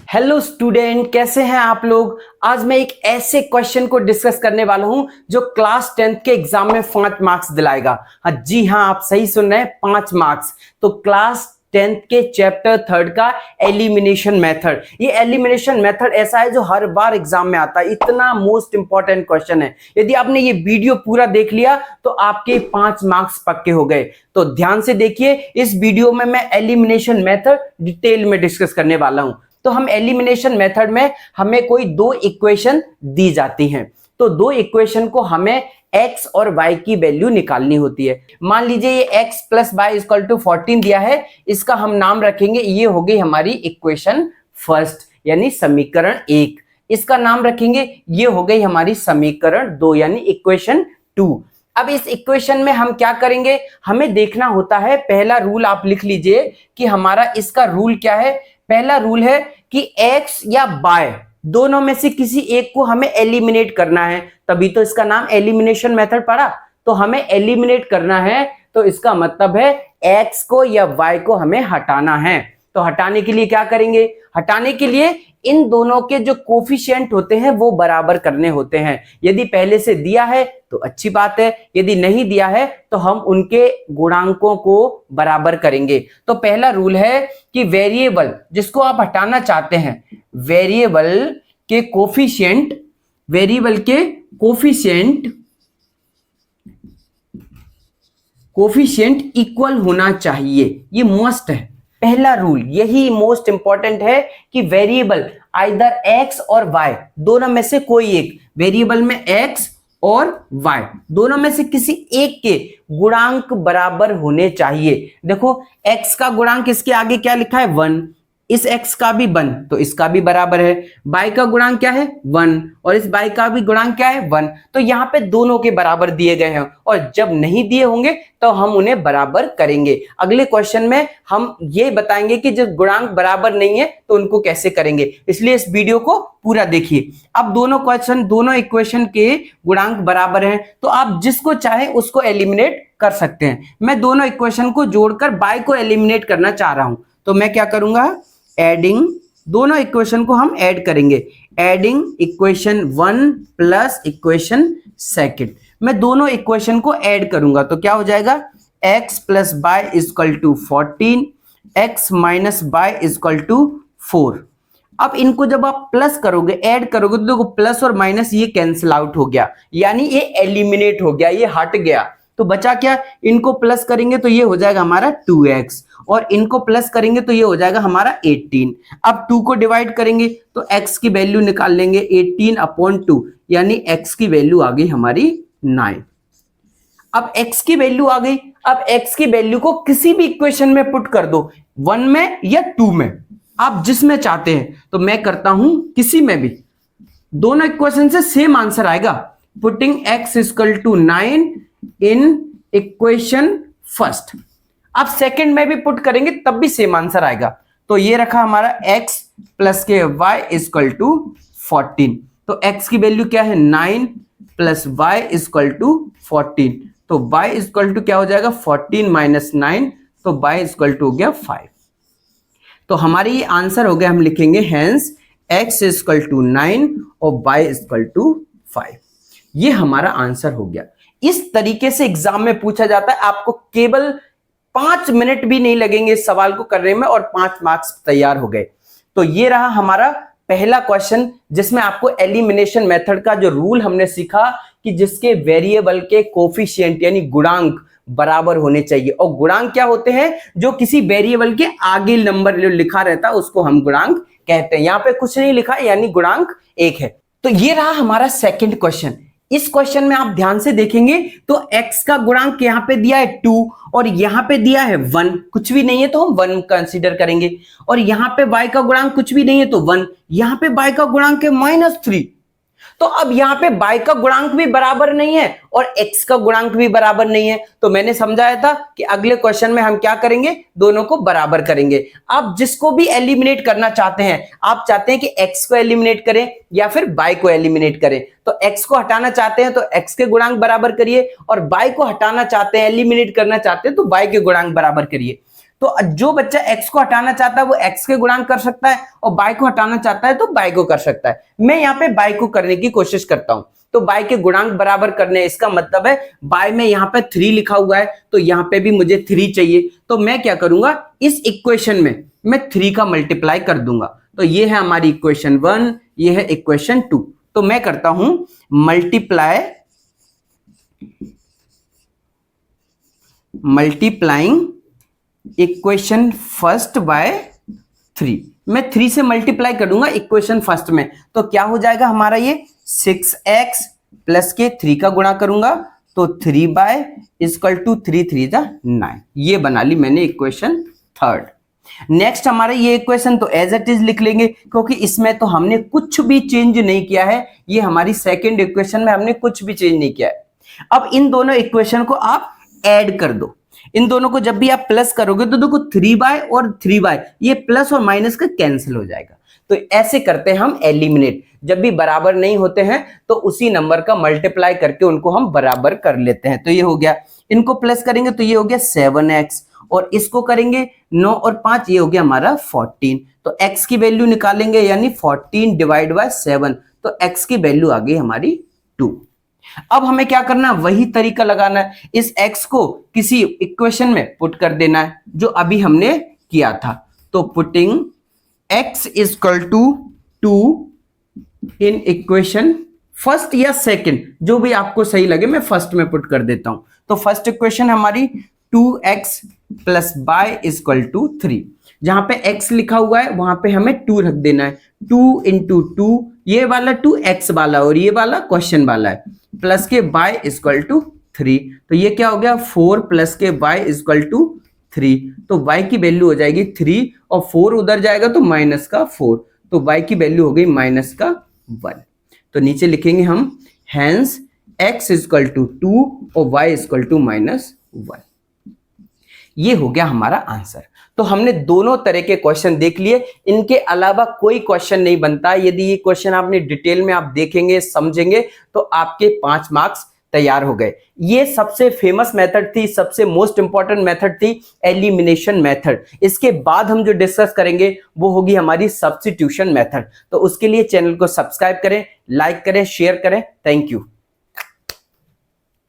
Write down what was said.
Hello student, कैसे हैं आप लोग। आज मैं एक ऐसे क्वेश्चन को डिस्कस करने वाला हूं जो क्लास 10th के एग्जाम में 5 मार्क्स दिलाएगा। हाँ जी हाँ, आप सही सुन रहे हैं, 5 मार्क्स। तो क्लास 10th के चैप्टर 3 का एलिमिनेशन मेथड। ये एलिमिनेशन मेथड ऐसा है जो हर बार एग्जाम में आता है, इतना मोस्ट इंपॉर्टेंट क्वेश्चन है। यदि आपने ये वीडियो पूरा देख लिया तो आपके 5 मार्क्स पक्के हो गए। तो ध्यान से देखिए, इस वीडियो में मैं एलिमिनेशन मेथड डिटेल में डिस्कस करने वाला हूं। तो हम एलिमिनेशन मेथड में हमें कोई दो इक्वेशन दी जाती हैं, तो दो इक्वेशन को हमें x और y की वैल्यू निकालनी होती है। मान लीजिए ये x plus y equal to 14 दिया है, इसका हम नाम रखेंगे, ये हो गई हमारी इक्वेशन फर्स्ट यानी समीकरण 1। इसका नाम रखेंगे, ये हो गई हमारी समीकरण 2 यानी इक्वेशन 2। अब इस इक्वेशन में हम क्या करेंगे, हमें देखना होता है, पहला रूल आप लिख लीजिए कि हमारा इसका रूल क्या है। पहला रूल है कि x या y दोनों में से किसी एक को हमें एलिमिनेट करना है, तभी तो इसका नाम एलिमिनेशन मेथड पड़ा। तो हमें एलिमिनेट करना है, तो इसका मतलब है x को या y को हमें हटाना है। तो हटाने के लिए क्या करेंगे, हटाने के लिए इन दोनों के जो कोफिशिएंट होते हैं वो बराबर करने होते हैं। यदि पहले से दिया है तो अच्छी बात है, यदि नहीं दिया है तो हम उनके गुणांकों को बराबर करेंगे। तो पहला रूल है कि वेरिएबल जिसको आप हटाना चाहते हैं, वेरिएबल के कोफिशिएंट इक्वल होना चाहिए। ये मस्ट है, पहला रूल यही मोस्ट इंपॉर्टेंट है कि वेरिएबल आइदर x और y दोनों में से कोई एक, वेरिएबल में x और y दोनों में से किसी एक के गुणांक बराबर होने चाहिए। देखो x का गुणांक इसके आगे क्या लिखा है 1, इस x का भी 1 तो इसका भी बराबर है। y का गुणांक क्या है 1 और इस y का भी गुणांक क्या है 1। तो यहाँ पे दोनों के बराबर दिए गए हैं, और जब नहीं दिए होंगे तो हम उन्हें बराबर करेंगे। अगले क्वेश्चन में हम ये बताएंगे कि जब गुणांक बराबर नहीं है तो उनको कैसे करेंगे, इसलिए इस वीडियो को पूरा देखिए। अब दोनों इक्वेशन के गुणांक बराबर हैं, तो आप जिसको चाहे उसको एलिमिनेट कर सकते हैं। मैं दोनों इक्वेशन को जोड़कर y को एलिमिनेट करना चाह रहा हूं, तो मैं क्या करूंगा, एडिंग, दोनों इक्वेशन को हम ऐड करेंगे। Adding equation 1 plus equation second, मैं दोनों इक्वेशन को ऐड करूंगा तो क्या हो जाएगा, x plus y equal to 14, x minus y equal to 4। अब इनको जब आप प्लस करोगे, ऐड करोगे, तो देखो प्लस और माइनस ये कैंसिल आउट हो गया, यानी ये एलिमिनेट हो गया, ये हट गया। तो बचा क्या, इनको प्लस करेंगे तो ये हो जाएगा हमारा 2x, और इनको प्लस करेंगे तो ये हो जाएगा हमारा 18। अब 2 को डिवाइड करेंगे तो x की वैल्यू निकाल लेंगे, 18/2 यानी x की वैल्यू आ गई हमारी 9। अब x की वैल्यू आ गई, अब x की वैल्यू को किसी भी इक्वेशन में पुट कर दो, 1 में या 2 में, आप जिसमें चाहते हैं। तो मैं करता हूं किसी में भी, दोनों इक्वेशन से सेम आंसर आएगा। Putting x equal to 9 in equation first, आप सेकंड में भी पुट करेंगे तब भी सेम आंसर आएगा। तो ये रखा हमारा x प्लस के y इक्वल टू 14। तो x की वैल्यू क्या है 9 प्लस y इक्वल टू 14, तो y इक्वल टू क्या हो जाएगा 14 माइनस 9, तो y इक्वल टू हो गया 5। तो हमारी ये आंसर हो गया, हम लिखेंगे हेंस x इक्वल टू 9 और y इक्वल टू 5। ये हमारा आंसर हो गया। इस तरीके से एग्जाम में पूछा जाता है, आपको केवल 5 मिनट भी नहीं लगेंगे इस सवाल को करने में और 5 मार्क्स तैयार हो गए। तो ये रहा हमारा पहला क्वेश्चन, जिसमें आपको एलिमिनेशन मेथड का जो रूल हमने सीखा कि जिसके वेरिएबल के कोफिशिएंट यानी गुणांक बराबर होने चाहिए। और गुणांक क्या होते हैं, जो किसी वेरिएबल के आगे नंबर जो लिखा रहता है उसको हम गुणांक कहते हैं। यहां पे कुछ नहीं लिखा यानी गुणांक 1 है। तो ये रहा हमारा सेकंड क्वेश्चन। इस क्वेश्चन में आप ध्यान से देखेंगे तो x का गुणांक यहां पे दिया है 2 और यहां पे दिया है 1, कुछ भी नहीं है तो हम 1 कंसीडर करेंगे। और यहां पे y का गुणांक कुछ भी नहीं है तो 1, यहां पे y का गुणांक है -3। तो अब यहां पे y का गुणांक भी बराबर नहीं है और x का गुणांक भी बराबर नहीं है। तो मैंने समझाया था कि अगले क्वेश्चन में हम क्या करेंगे, दोनों को बराबर करेंगे। आप जिसको भी एलिमिनेट करना चाहते हैं, आप चाहते हैं कि x को एलिमिनेट करें या फिर y को एलिमिनेट करें, तो x को हटाना चाहते हैं तो x के गुणांक बराबर करिए, और y को हटाना चाहते हैं, एलिमिनेट करना चाहते हैं तो y के गुणांक बराबर करिए। तो जो बच्चा x को हटाना चाहता है वो x के गुणांक कर सकता है और y को हटाना चाहता है तो y को कर सकता है। मैं यहाँ पे y को करने की कोशिश करता हूं, तो y के गुणांक बराबर करने, इसका मतलब है y में यहाँ पे 3 लिखा हुआ है तो यहाँ पे भी मुझे 3 चाहिए। तो मैं क्या करूंगा, इस इक्वेशन में मैं 3 का मल्टीप्लाई कर दूंगा। तो ये है हमारी इक्वेशन 1, ये है इक्वेशन 2। तो मैं करता हूं मल्टीप्लाइंग इक्वेशन फर्स्ट बाय 3। मैं 3 से मल्टीप्लाई करूंगा इक्वेशन फर्स्ट में, तो क्या हो जाएगा हमारा ये 6x प्लस के 3 का गुणा करूंगा तो 3 बाय इक्वल टू 3 3 9। ये बना ली मैंने इक्वेशन थर्ड। नेक्स्ट हमारा ये इक्वेशन तो एज इट इज लिख लेंगे क्योंकि इसमें तो हमने कुछ भी चेंज नहीं किया है। ये हमारी सेकंड इक्वेशन में हमने कुछ भी चेंज नहीं किया है। अब इन दोनों इक्वेशन को आप ऐड कर दो। इन दोनों को जब भी आप प्लस करोगे तो देखो 3y और 3y ये प्लस और माइनस का कैंसिल हो जाएगा। तो ऐसे करते हैं हम एलिमिनेट। जब भी बराबर नहीं होते हैं तो उसी नंबर का मल्टीप्लाई करके उनको हम बराबर कर लेते हैं। तो ये हो गया, इनको प्लस करेंगे तो ये हो गया 7x और इसको करेंगे 9 और 5, ये हो गया हमारा 14। तो x की वैल्यू निकालेंगे यानी 14 डिवाइड बाय 7, तो x की वैल्यू आ गई हमारी 2। अब हमें क्या करना है, वही तरीका लगाना है, इस x को किसी इक्वेशन में पुट कर देना है जो अभी हमने किया था। तो putting x equal to 2 in equation first या सेकंड, जो भी आपको सही लगे, मैं फर्स्ट में पुट कर देता हूं। तो फर्स्ट इक्वेशन हमारी 2x plus y equal to 3। जहां पे x लिखा हुआ है वहां पे हमें 2 रख देना है। 2 इंटू 2, ये वाला 2 x वाला और ये वाला क्वेश्चन वाला है, प्लस के बाय इक्वल टू 3। तो ये क्या हो गया 4 प्लस के बाय इक्वल टू 3। तो y की वैल्यू हो जाएगी 3 और 4 उधर जाएगा तो माइनस का 4, तो y की वैल्यू हो गई माइनस का 1। तो नीचे लिखेंगे हम हेंस x इक्वल टू 2 और y इक्वल टू माइनस 1। ये हो गया हमारा आंसर। तो हमने दोनों तरह के क्वेश्चन देख लिए, इनके अलावा कोई क्वेश्चन नहीं बनता। यदि ये क्वेश्चन आपने डिटेल में आप देखेंगे समझेंगे तो आपके 5 मार्क्स तैयार हो गए। ये सबसे फेमस मेथड थी, सबसे मोस्ट इंपॉर्टेंट मेथड थी एलिमिनेशन मेथड। इसके बाद हम जो डिस्कस करेंगे वो होगी हमारी सब्स्टिट्यूशन मेथड। तो उसके लिए चैनल को सब्सक्राइब करें, लाइक करें, शेयर करें। Thank you.